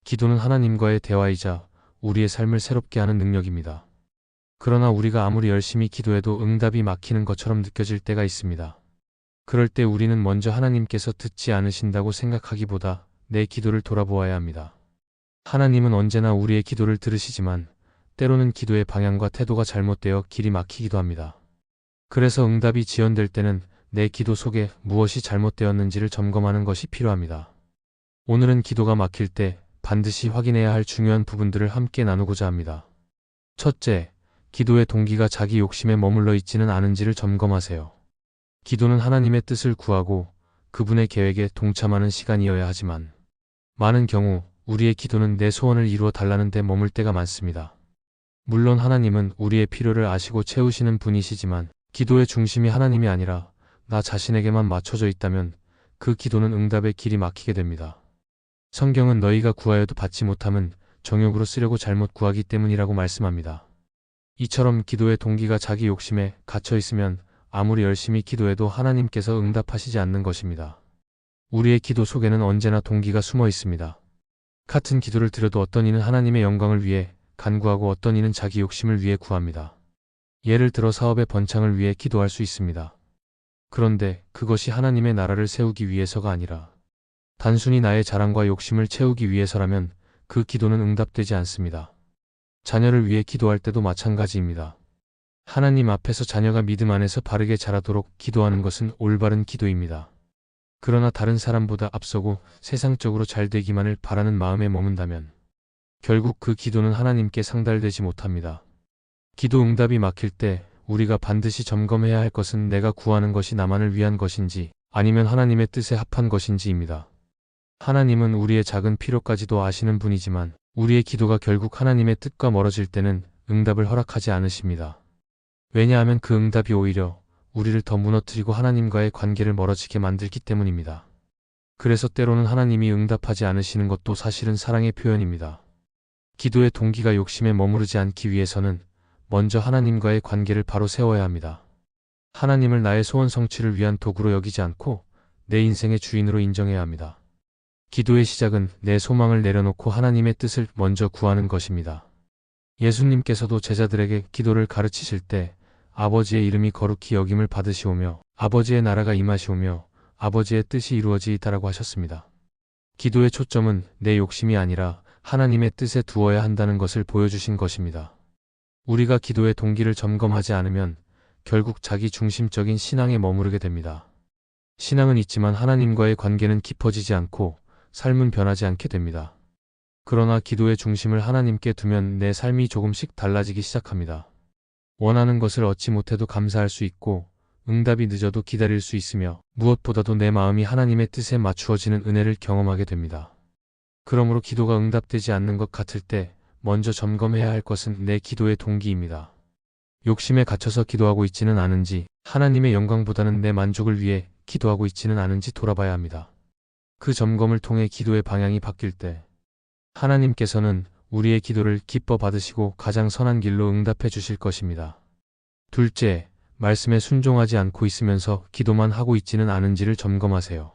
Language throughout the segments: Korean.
기도는 하나님과의 대화이자 우리의 삶을 새롭게 하는 능력입니다. 그러나 우리가 아무리 열심히 기도해도 응답이 막히는 것처럼 느껴질 때가 있습니다. 그럴 때 우리는 먼저 하나님께서 듣지 않으신다고 생각하기보다 내 기도를 돌아보아야 합니다. 하나님은 언제나 우리의 기도를 들으시지만 때로는 기도의 방향과 태도가 잘못되어 길이 막히기도 합니다. 그래서 응답이 지연될 때는 내 기도 속에 무엇이 잘못되었는지를 점검하는 것이 필요합니다. 오늘은 기도가 막힐 때 반드시 확인해야 할 중요한 부분들을 함께 나누고자 합니다. 첫째, 기도의 동기가 자기 욕심에 머물러 있지는 않은지를 점검하세요. 기도는 하나님의 뜻을 구하고 그분의 계획에 동참하는 시간이어야 하지만 많은 경우 우리의 기도는 내 소원을 이루어 달라는 데 머물 때가 많습니다. 물론 하나님은 우리의 필요를 아시고 채우시는 분이시지만 기도의 중심이 하나님이 아니라 나 자신에게만 맞춰져 있다면 그 기도는 응답의 길이 막히게 됩니다. 성경은 너희가 구하여도 받지 못함은 정욕으로 쓰려고 잘못 구하기 때문이라고 말씀합니다. 이처럼 기도의 동기가 자기 욕심에 갇혀 있으면 아무리 열심히 기도해도 하나님께서 응답하시지 않는 것입니다. 우리의 기도 속에는 언제나 동기가 숨어 있습니다. 같은 기도를 드려도 어떤 이는 하나님의 영광을 위해 간구하고 어떤 이는 자기 욕심을 위해 구합니다. 예를 들어 사업의 번창을 위해 기도할 수 있습니다. 그런데 그것이 하나님의 나라를 세우기 위해서가 아니라 단순히 나의 자랑과 욕심을 채우기 위해서라면 그 기도는 응답되지 않습니다. 자녀를 위해 기도할 때도 마찬가지입니다. 하나님 앞에서 자녀가 믿음 안에서 바르게 자라도록 기도하는 것은 올바른 기도입니다. 그러나 다른 사람보다 앞서고 세상적으로 잘 되기만을 바라는 마음에 머문다면 결국 그 기도는 하나님께 상달되지 못합니다. 기도 응답이 막힐 때 우리가 반드시 점검해야 할 것은 내가 구하는 것이 나만을 위한 것인지 아니면 하나님의 뜻에 합한 것인지입니다. 하나님은 우리의 작은 필요까지도 아시는 분이지만 우리의 기도가 결국 하나님의 뜻과 멀어질 때는 응답을 허락하지 않으십니다. 왜냐하면 그 응답이 오히려 우리를 더 무너뜨리고 하나님과의 관계를 멀어지게 만들기 때문입니다. 그래서 때로는 하나님이 응답하지 않으시는 것도 사실은 사랑의 표현입니다. 기도의 동기가 욕심에 머무르지 않기 위해서는 먼저 하나님과의 관계를 바로 세워야 합니다. 하나님을 나의 소원 성취를 위한 도구로 여기지 않고 내 인생의 주인으로 인정해야 합니다. 기도의 시작은 내 소망을 내려놓고 하나님의 뜻을 먼저 구하는 것입니다. 예수님께서도 제자들에게 기도를 가르치실 때 아버지의 이름이 거룩히 여김을 받으시오며 아버지의 나라가 임하시오며 아버지의 뜻이 이루어지이다라고 하셨습니다. 기도의 초점은 내 욕심이 아니라 하나님의 뜻에 두어야 한다는 것을 보여주신 것입니다. 우리가 기도의 동기를 점검하지 않으면 결국 자기 중심적인 신앙에 머무르게 됩니다. 신앙은 있지만 하나님과의 관계는 깊어지지 않고 삶은 변하지 않게 됩니다. 그러나 기도의 중심을 하나님께 두면 내 삶이 조금씩 달라지기 시작합니다. 원하는 것을 얻지 못해도 감사할 수 있고 응답이 늦어도 기다릴 수 있으며 무엇보다도 내 마음이 하나님의 뜻에 맞추어지는 은혜를 경험하게 됩니다. 그러므로 기도가 응답되지 않는 것 같을 때 먼저 점검해야 할 것은 내 기도의 동기입니다. 욕심에 갇혀서 기도하고 있지는 않은지 하나님의 영광보다는 내 만족을 위해 기도하고 있지는 않은지 돌아봐야 합니다. 그 점검을 통해 기도의 방향이 바뀔 때 하나님께서는 우리의 기도를 기뻐 받으시고 가장 선한 길로 응답해 주실 것입니다. 둘째, 말씀에 순종하지 않고 있으면서 기도만 하고 있지는 않은지를 점검하세요.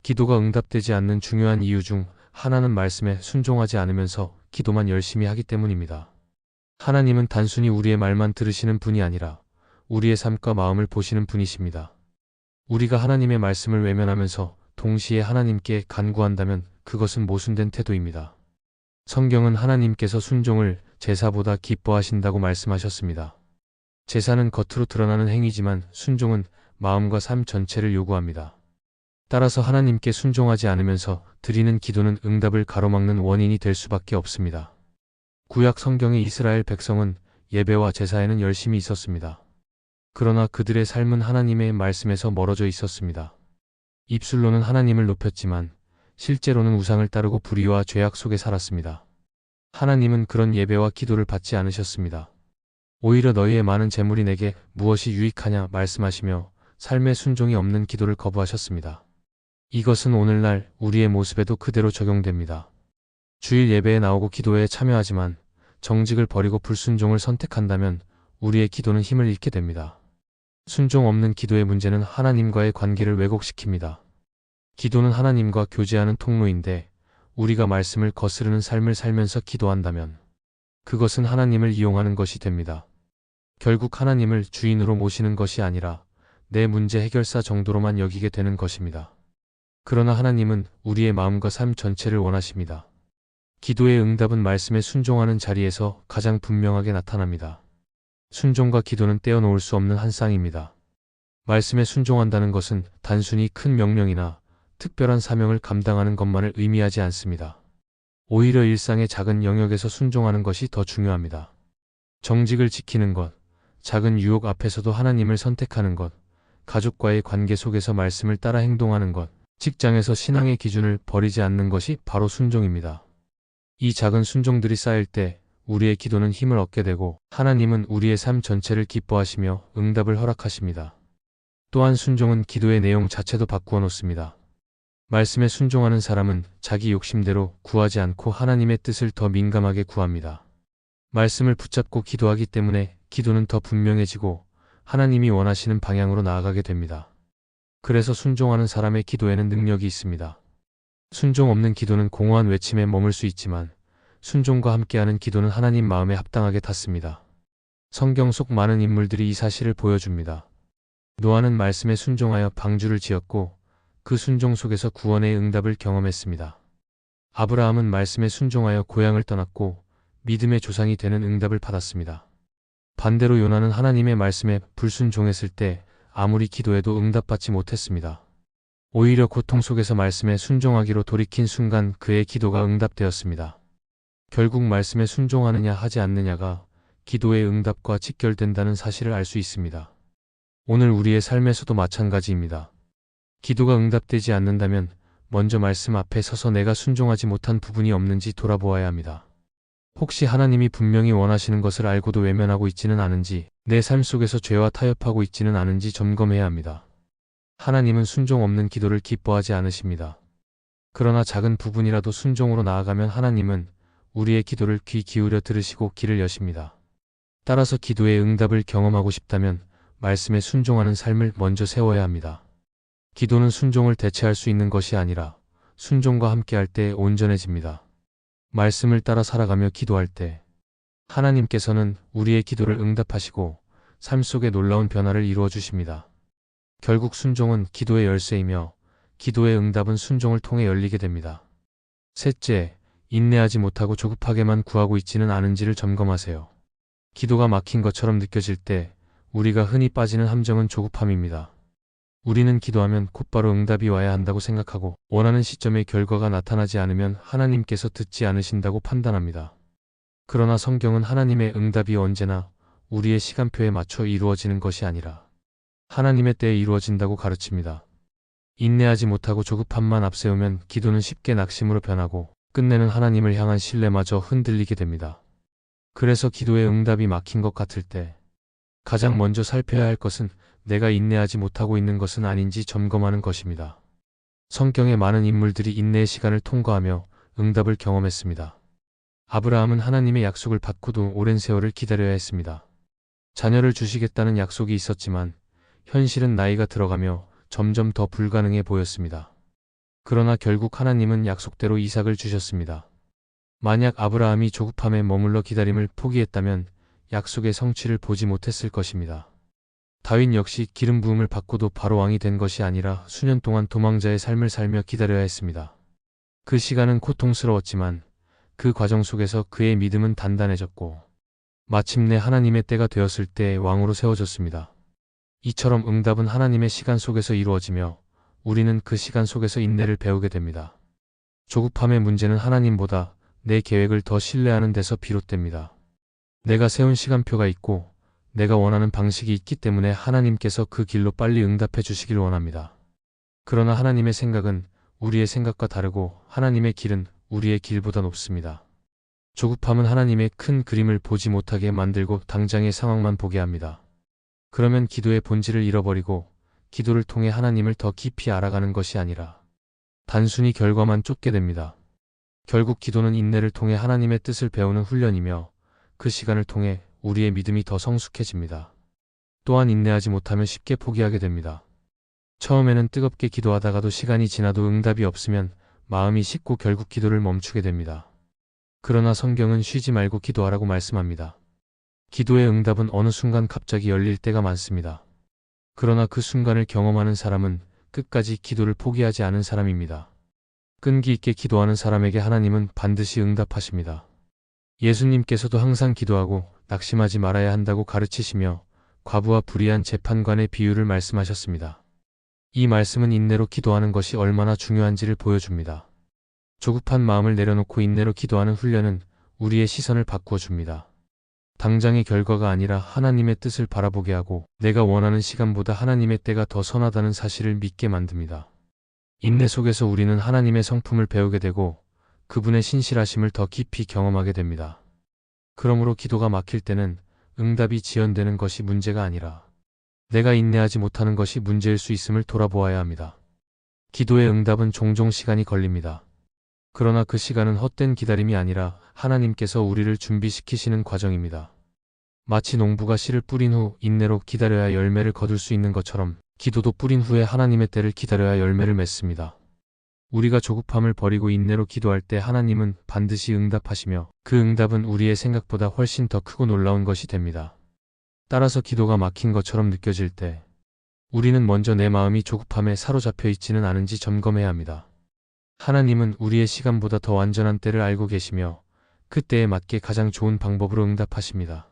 기도가 응답되지 않는 중요한 이유 중 하나는 말씀에 순종하지 않으면서 기도만 열심히 하기 때문입니다. 하나님은 단순히 우리의 말만 들으시는 분이 아니라 우리의 삶과 마음을 보시는 분이십니다. 우리가 하나님의 말씀을 외면하면서 동시에 하나님께 간구한다면 그것은 모순된 태도입니다. 성경은 하나님께서 순종을 제사보다 기뻐하신다고 말씀하셨습니다. 제사는 겉으로 드러나는 행위지만 순종은 마음과 삶 전체를 요구합니다. 따라서 하나님께 순종하지 않으면서 드리는 기도는 응답을 가로막는 원인이 될 수밖에 없습니다. 구약 성경의 이스라엘 백성은 예배와 제사에는 열심히 있었습니다. 그러나 그들의 삶은 하나님의 말씀에서 멀어져 있었습니다. 입술로는 하나님을 높였지만 실제로는 우상을 따르고 불의와 죄악 속에 살았습니다. 하나님은 그런 예배와 기도를 받지 않으셨습니다. 오히려 너희의 많은 재물이 내게 무엇이 유익하냐 말씀하시며 삶의 순종이 없는 기도를 거부하셨습니다. 이것은 오늘날 우리의 모습에도 그대로 적용됩니다. 주일 예배에 나오고 기도에 참여하지만 정직을 버리고 불순종을 선택한다면 우리의 기도는 힘을 잃게 됩니다. 순종 없는 기도의 문제는 하나님과의 관계를 왜곡시킵니다. 기도는 하나님과 교제하는 통로인데 우리가 말씀을 거스르는 삶을 살면서 기도한다면 그것은 하나님을 이용하는 것이 됩니다. 결국 하나님을 주인으로 모시는 것이 아니라 내 문제 해결사 정도로만 여기게 되는 것입니다. 그러나 하나님은 우리의 마음과 삶 전체를 원하십니다. 기도의 응답은 말씀에 순종하는 자리에서 가장 분명하게 나타납니다. 순종과 기도는 떼어놓을 수 없는 한 쌍입니다. 말씀에 순종한다는 것은 단순히 큰 명령이나 특별한 사명을 감당하는 것만을 의미하지 않습니다. 오히려 일상의 작은 영역에서 순종하는 것이 더 중요합니다. 정직을 지키는 것, 작은 유혹 앞에서도 하나님을 선택하는 것, 가족과의 관계 속에서 말씀을 따라 행동하는 것, 직장에서 신앙의 기준을 버리지 않는 것이 바로 순종입니다. 이 작은 순종들이 쌓일 때 우리의 기도는 힘을 얻게 되고 하나님은 우리의 삶 전체를 기뻐하시며 응답을 허락하십니다. 또한 순종은 기도의 내용 자체도 바꾸어 놓습니다. 말씀에 순종하는 사람은 자기 욕심대로 구하지 않고 하나님의 뜻을 더 민감하게 구합니다. 말씀을 붙잡고 기도하기 때문에 기도는 더 분명해지고 하나님이 원하시는 방향으로 나아가게 됩니다. 그래서 순종하는 사람의 기도에는 능력이 있습니다. 순종 없는 기도는 공허한 외침에 머물 수 있지만 순종과 함께하는 기도는 하나님 마음에 합당하게 닿습니다. 성경 속 많은 인물들이 이 사실을 보여줍니다. 노아는 말씀에 순종하여 방주를 지었고 그 순종 속에서 구원의 응답을 경험했습니다. 아브라함은 말씀에 순종하여 고향을 떠났고 믿음의 조상이 되는 응답을 받았습니다. 반대로 요나는 하나님의 말씀에 불순종했을 때 아무리 기도해도 응답받지 못했습니다. 오히려 고통 속에서 말씀에 순종하기로 돌이킨 순간 그의 기도가 응답되었습니다. 결국 말씀에 순종하느냐 하지 않느냐가 기도의 응답과 직결된다는 사실을 알 수 있습니다. 오늘 우리의 삶에서도 마찬가지입니다. 기도가 응답되지 않는다면 먼저 말씀 앞에 서서 내가 순종하지 못한 부분이 없는지 돌아보아야 합니다. 혹시 하나님이 분명히 원하시는 것을 알고도 외면하고 있지는 않은지, 내 삶 속에서 죄와 타협하고 있지는 않은지 점검해야 합니다. 하나님은 순종 없는 기도를 기뻐하지 않으십니다. 그러나 작은 부분이라도 순종으로 나아가면 하나님은 우리의 기도를 귀 기울여 들으시고 길을 여십니다. 따라서 기도의 응답을 경험하고 싶다면 말씀에 순종하는 삶을 먼저 세워야 합니다. 기도는 순종을 대체할 수 있는 것이 아니라 순종과 함께할 때 온전해집니다. 말씀을 따라 살아가며 기도할 때 하나님께서는 우리의 기도를 응답하시고 삶 속에 놀라운 변화를 이루어 주십니다. 결국 순종은 기도의 열쇠이며 기도의 응답은 순종을 통해 열리게 됩니다. 셋째, 인내하지 못하고 조급하게만 구하고 있지는 않은지를 점검하세요. 기도가 막힌 것처럼 느껴질 때 우리가 흔히 빠지는 함정은 조급함입니다. 우리는 기도하면 곧바로 응답이 와야 한다고 생각하고 원하는 시점에 결과가 나타나지 않으면 하나님께서 듣지 않으신다고 판단합니다. 그러나 성경은 하나님의 응답이 언제나 우리의 시간표에 맞춰 이루어지는 것이 아니라 하나님의 때에 이루어진다고 가르칩니다. 인내하지 못하고 조급함만 앞세우면 기도는 쉽게 낙심으로 변하고 끝내는 하나님을 향한 신뢰마저 흔들리게 됩니다. 그래서 기도의 응답이 막힌 것 같을 때 가장 먼저 살펴야 할 것은 내가 인내하지 못하고 있는 것은 아닌지 점검하는 것입니다. 성경의 많은 인물들이 인내의 시간을 통과하며 응답을 경험했습니다. 아브라함은 하나님의 약속을 받고도 오랜 세월을 기다려야 했습니다. 자녀를 주시겠다는 약속이 있었지만 현실은 나이가 들어가며 점점 더 불가능해 보였습니다. 그러나 결국 하나님은 약속대로 이삭을 주셨습니다. 만약 아브라함이 조급함에 머물러 기다림을 포기했다면 약속의 성취를 보지 못했을 것입니다. 다윗 역시 기름 부음을 받고도 바로 왕이 된 것이 아니라 수년 동안 도망자의 삶을 살며 기다려야 했습니다. 그 시간은 고통스러웠지만 그 과정 속에서 그의 믿음은 단단해졌고 마침내 하나님의 때가 되었을 때 왕으로 세워졌습니다. 이처럼 응답은 하나님의 시간 속에서 이루어지며 우리는 그 시간 속에서 인내를 배우게 됩니다. 조급함의 문제는 하나님보다 내 계획을 더 신뢰하는 데서 비롯됩니다. 내가 세운 시간표가 있고 내가 원하는 방식이 있기 때문에 하나님께서 그 길로 빨리 응답해 주시길 원합니다. 그러나 하나님의 생각은 우리의 생각과 다르고 하나님의 길은 우리의 길보다 높습니다. 조급함은 하나님의 큰 그림을 보지 못하게 만들고 당장의 상황만 보게 합니다. 그러면 기도의 본질을 잃어버리고 기도를 통해 하나님을 더 깊이 알아가는 것이 아니라 단순히 결과만 쫓게 됩니다. 결국 기도는 인내를 통해 하나님의 뜻을 배우는 훈련이며 그 시간을 통해 우리의 믿음이 더 성숙해집니다. 또한 인내하지 못하면 쉽게 포기하게 됩니다. 처음에는 뜨겁게 기도하다가도 시간이 지나도 응답이 없으면 마음이 식고 결국 기도를 멈추게 됩니다. 그러나 성경은 쉬지 말고 기도하라고 말씀합니다. 기도의 응답은 어느 순간 갑자기 열릴 때가 많습니다. 그러나 그 순간을 경험하는 사람은 끝까지 기도를 포기하지 않은 사람입니다. 끈기 있게 기도하는 사람에게 하나님은 반드시 응답하십니다. 예수님께서도 항상 기도하고 낙심하지 말아야 한다고 가르치시며 과부와 불의한 재판관의 비유를 말씀하셨습니다. 이 말씀은 인내로 기도하는 것이 얼마나 중요한지를 보여줍니다. 조급한 마음을 내려놓고 인내로 기도하는 훈련은 우리의 시선을 바꾸어 줍니다. 당장의 결과가 아니라 하나님의 뜻을 바라보게 하고 내가 원하는 시간보다 하나님의 때가 더 선하다는 사실을 믿게 만듭니다. 인내 속에서 우리는 하나님의 성품을 배우게 되고 그분의 신실하심을 더 깊이 경험하게 됩니다. 그러므로 기도가 막힐 때는 응답이 지연되는 것이 문제가 아니라 내가 인내하지 못하는 것이 문제일 수 있음을 돌아보아야 합니다. 기도의 응답은 종종 시간이 걸립니다. 그러나 그 시간은 헛된 기다림이 아니라 하나님께서 우리를 준비시키시는 과정입니다. 마치 농부가 씨를 뿌린 후 인내로 기다려야 열매를 거둘 수 있는 것처럼 기도도 뿌린 후에 하나님의 때를 기다려야 열매를 맺습니다. 우리가 조급함을 버리고 인내로 기도할 때 하나님은 반드시 응답하시며 그 응답은 우리의 생각보다 훨씬 더 크고 놀라운 것이 됩니다. 따라서 기도가 막힌 것처럼 느껴질 때 우리는 먼저 내 마음이 조급함에 사로잡혀 있지는 않은지 점검해야 합니다. 하나님은 우리의 시간보다 더 완전한 때를 알고 계시며 그 때에 맞게 가장 좋은 방법으로 응답하십니다.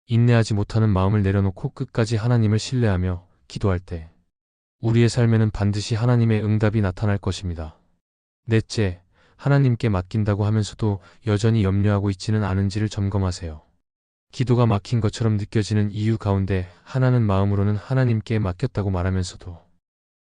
인내하지 못하는 마음을 내려놓고 끝까지 하나님을 신뢰하며 기도할 때 우리의 삶에는 반드시 하나님의 응답이 나타날 것입니다. 넷째, 하나님께 맡긴다고 하면서도 여전히 염려하고 있지는 않은지를 점검하세요. 기도가 막힌 것처럼 느껴지는 이유 가운데 하나는 마음으로는 하나님께 맡겼다고 말하면서도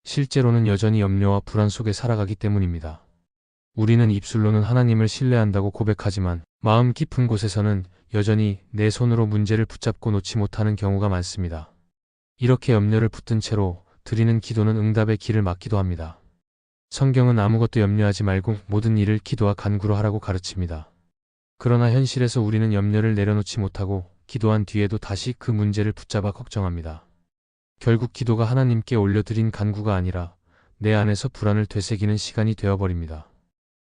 실제로는 여전히 염려와 불안 속에 살아가기 때문입니다. 우리는 입술로는 하나님을 신뢰한다고 고백하지만 마음 깊은 곳에서는 여전히 내 손으로 문제를 붙잡고 놓지 못하는 경우가 많습니다. 이렇게 염려를 붙든 채로 드리는 기도는 응답의 길을 막기도 합니다. 성경은 아무것도 염려하지 말고 모든 일을 기도와 간구로 하라고 가르칩니다. 그러나 현실에서 우리는 염려를 내려놓지 못하고 기도한 뒤에도 다시 그 문제를 붙잡아 걱정합니다. 결국 기도가 하나님께 올려드린 간구가 아니라 내 안에서 불안을 되새기는 시간이 되어버립니다.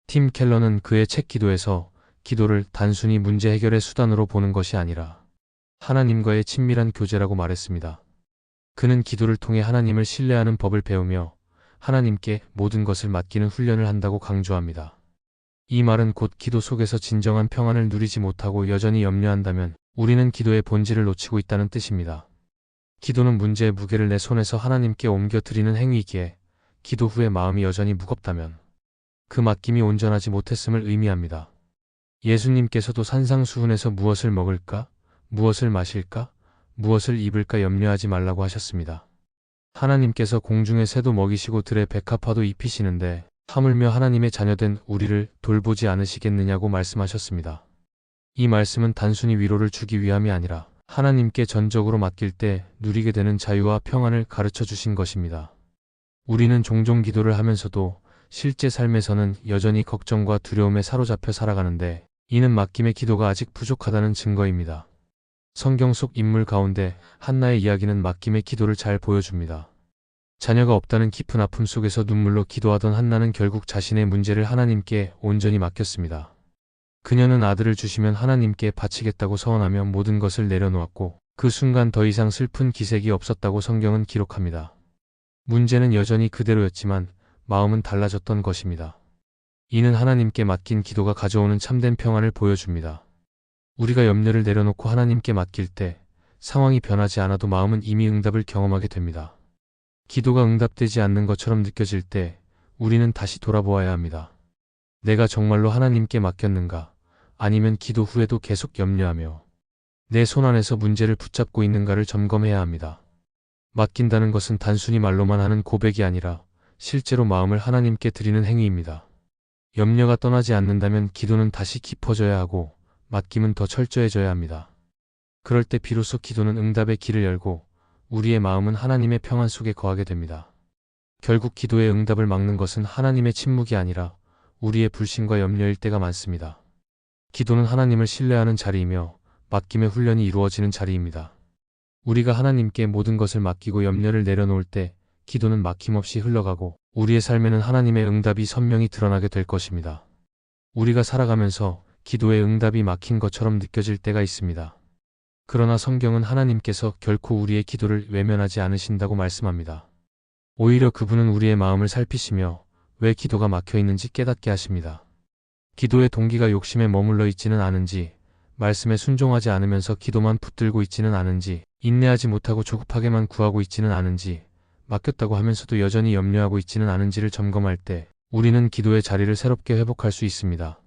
팀 켈러는 그의 책 기도에서 기도를 단순히 문제 해결의 수단으로 보는 것이 아니라 하나님과의 친밀한 교제라고 말했습니다. 그는 기도를 통해 하나님을 신뢰하는 법을 배우며 하나님께 모든 것을 맡기는 훈련을 한다고 강조합니다. 이 말은 곧 기도 속에서 진정한 평안을 누리지 못하고 여전히 염려한다면 우리는 기도의 본질을 놓치고 있다는 뜻입니다. 기도는 문제의 무게를 내 손에서 하나님께 옮겨 드리는 행위이기에 기도 후에 마음이 여전히 무겁다면 그 맡김이 온전하지 못했음을 의미합니다. 예수님께서도 산상수훈에서 무엇을 먹을까, 무엇을 마실까, 무엇을 입을까 염려하지 말라고 하셨습니다. 하나님께서 공중의 새도 먹이시고 들의 백합화도 입히시는데 하물며 하나님의 자녀된 우리를 돌보지 않으시겠느냐고 말씀하셨습니다. 이 말씀은 단순히 위로를 주기 위함이 아니라 하나님께 전적으로 맡길 때 누리게 되는 자유와 평안을 가르쳐 주신 것입니다. 우리는 종종 기도를 하면서도 실제 삶에서는 여전히 걱정과 두려움에 사로잡혀 살아가는데 이는 맡김의 기도가 아직 부족하다는 증거입니다. 성경 속 인물 가운데 한나의 이야기는 맡김의 기도를 잘 보여줍니다. 자녀가 없다는 깊은 아픔 속에서 눈물로 기도하던 한나는 결국 자신의 문제를 하나님께 온전히 맡겼습니다. 그녀는 아들을 주시면 하나님께 바치겠다고 서원하며 모든 것을 내려놓았고 그 순간 더 이상 슬픈 기색이 없었다고 성경은 기록합니다. 문제는 여전히 그대로였지만 마음은 달라졌던 것입니다. 이는 하나님께 맡긴 기도가 가져오는 참된 평안을 보여줍니다. 우리가 염려를 내려놓고 하나님께 맡길 때 상황이 변하지 않아도 마음은 이미 응답을 경험하게 됩니다. 기도가 응답되지 않는 것처럼 느껴질 때 우리는 다시 돌아보아야 합니다. 내가 정말로 하나님께 맡겼는가? 아니면 기도 후에도 계속 염려하며 내 손 안에서 문제를 붙잡고 있는가를 점검해야 합니다. 맡긴다는 것은 단순히 말로만 하는 고백이 아니라 실제로 마음을 하나님께 드리는 행위입니다. 염려가 떠나지 않는다면 기도는 다시 깊어져야 하고 맡김은 더 철저해져야 합니다. 그럴 때 비로소 기도는 응답의 길을 열고 우리의 마음은 하나님의 평안 속에 거하게 됩니다. 결국 기도의 응답을 막는 것은 하나님의 침묵이 아니라 우리의 불신과 염려일 때가 많습니다. 기도는 하나님을 신뢰하는 자리이며 맡김의 훈련이 이루어지는 자리입니다. 우리가 하나님께 모든 것을 맡기고 염려를 내려놓을 때 기도는 막힘없이 흘러가고 우리의 삶에는 하나님의 응답이 선명히 드러나게 될 것입니다. 우리가 살아가면서 기도의 응답이 막힌 것처럼 느껴질 때가 있습니다. 그러나 성경은 하나님께서 결코 우리의 기도를 외면하지 않으신다고 말씀합니다. 오히려 그분은 우리의 마음을 살피시며 왜 기도가 막혀 있는지 깨닫게 하십니다. 기도의 동기가 욕심에 머물러 있지는 않은지, 말씀에 순종하지 않으면서 기도만 붙들고 있지는 않은지, 인내하지 못하고 조급하게만 구하고 있지는 않은지, 맡겼다고 하면서도 여전히 염려하고 있지는 않은지를 점검할 때 우리는 기도의 자리를 새롭게 회복할 수 있습니다.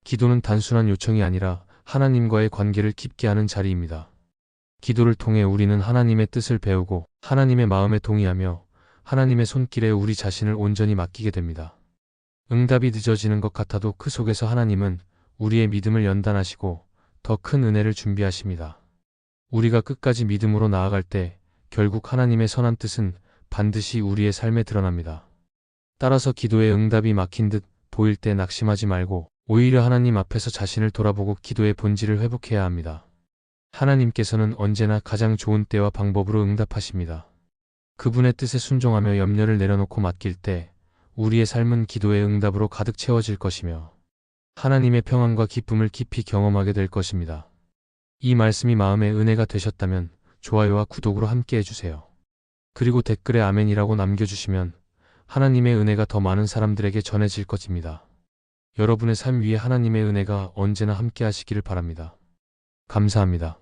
기도는 단순한 요청이 아니라 하나님과의 관계를 깊게 하는 자리입니다. 기도를 통해 우리는 하나님의 뜻을 배우고 하나님의 마음에 동의하며 하나님의 손길에 우리 자신을 온전히 맡기게 됩니다. 응답이 늦어지는 것 같아도 그 속에서 하나님은 우리의 믿음을 연단하시고 더 큰 은혜를 준비하십니다. 우리가 끝까지 믿음으로 나아갈 때 결국 하나님의 선한 뜻은 반드시 우리의 삶에 드러납니다. 따라서 기도의 응답이 막힌 듯 보일 때 낙심하지 말고 오히려 하나님 앞에서 자신을 돌아보고 기도의 본질을 회복해야 합니다. 하나님께서는 언제나 가장 좋은 때와 방법으로 응답하십니다. 그분의 뜻에 순종하며 염려를 내려놓고 맡길 때 우리의 삶은 기도의 응답으로 가득 채워질 것이며 하나님의 평안과 기쁨을 깊이 경험하게 될 것입니다. 이 말씀이 마음의 은혜가 되셨다면 좋아요와 구독으로 함께 해주세요. 그리고 댓글에 아멘이라고 남겨주시면 하나님의 은혜가 더 많은 사람들에게 전해질 것입니다. 여러분의 삶 위에 하나님의 은혜가 언제나 함께 하시기를 바랍니다. 감사합니다.